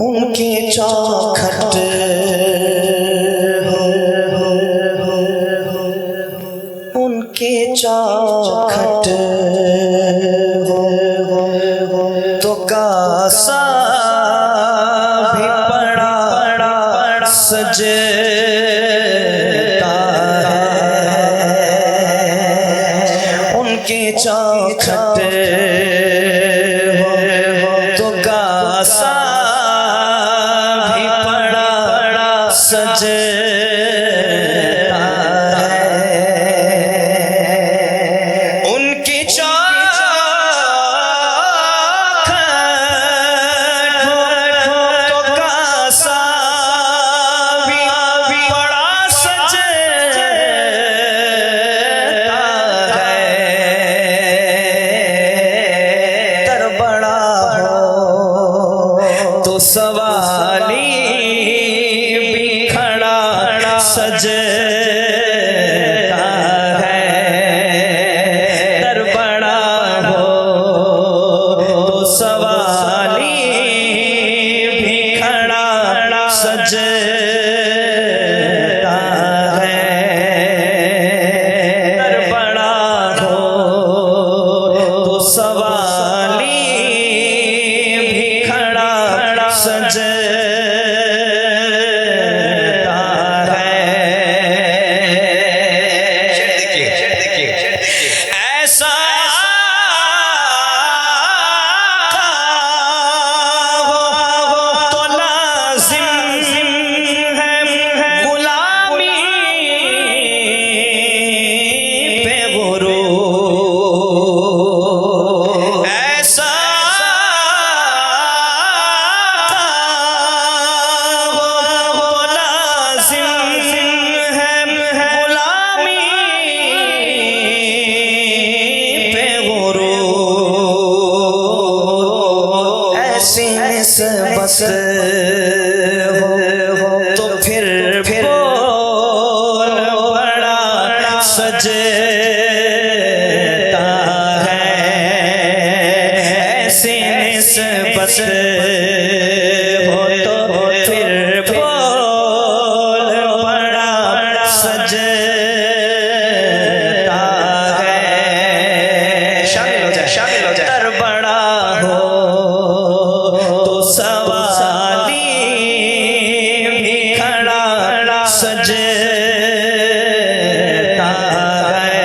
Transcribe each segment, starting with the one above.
उनकी चौखट उनकी चौखट तो कासा भी पड़ा सजता है। उनकी चौखट तो कासा भी पड़ा सजता है। उनकी चौखट तो कासा भी पड़ा सजता है। तर बड़ा हो तो सवाली भी खड़ा सजता है। तर बड़ा हो तो सवाली भी खड़ा सजता है। तर बड़ा हो तो सवाली भी खड़ा सजता है। ऐसा तो लाजिम है गुलामी पे गुरूर। ऐसा तो लाजिम है गुलामी पे गुरूर। ऐसी निस्बत हो तो फिर बोल बड़ा सजता है। ऐसी निस्बत हो तो फिर बोल बड़ा सजता है। शामिल हो जाए। तर बड़ा हो तो सवाली भी खड़ा सजता है।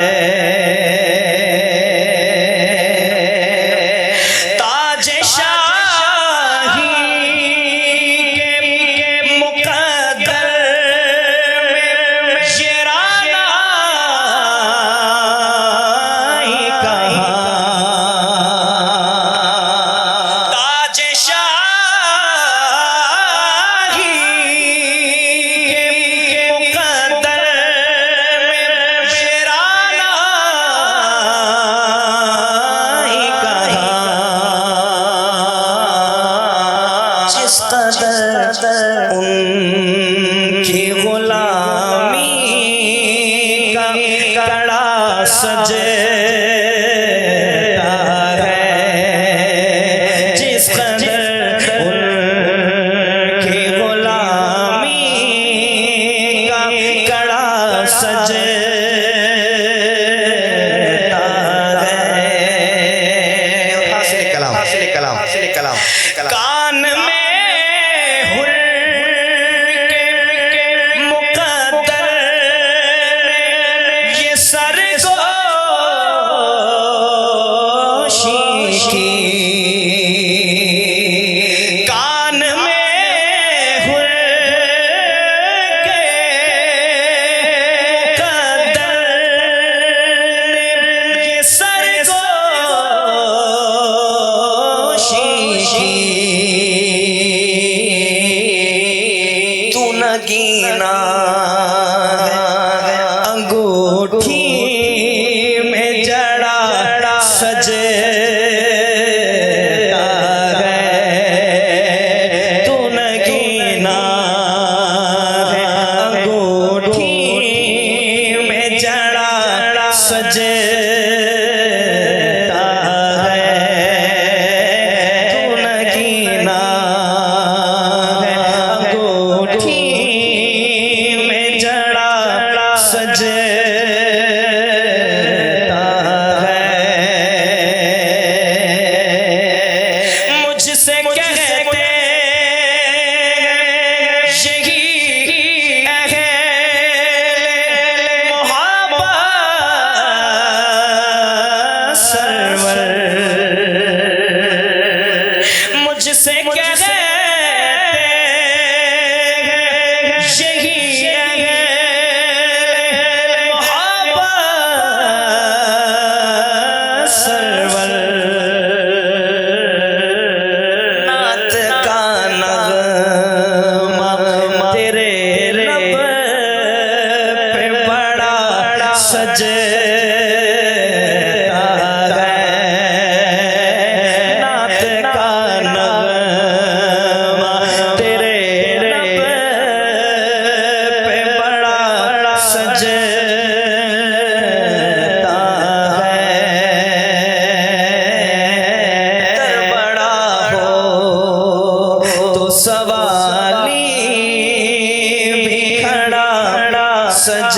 ताज शाही के मुकद्दर में शेराना ही कहा। ताज शाही के मुकद्दर में शेराना ही कहा। जिस कदर उनकी गुलामी का कड़ा सजता है। जिस कदर उनकी गुलामी का कड़ा सजता है। हासिल कलाम कान में हुर के मुकद्दर ये सरगोशी की। कान में हुर के मुकद्दर ये सरगोशी की। तू नगीना अंगूठी में जड़ा सजता है। तू नगीना अंगूठी में जड़ा सजता है। तू नगीना कहते यही अहले मोहब्बत सरवर मुझसे कहते यही अहले मोहब्बत सरवर नात का नगमा तेरे लब पे बड़ा सजता है नात का नगमा तेरे लब पे बड़ा सजता है दर बड़ा हो तो सवाली भी खड़ा सज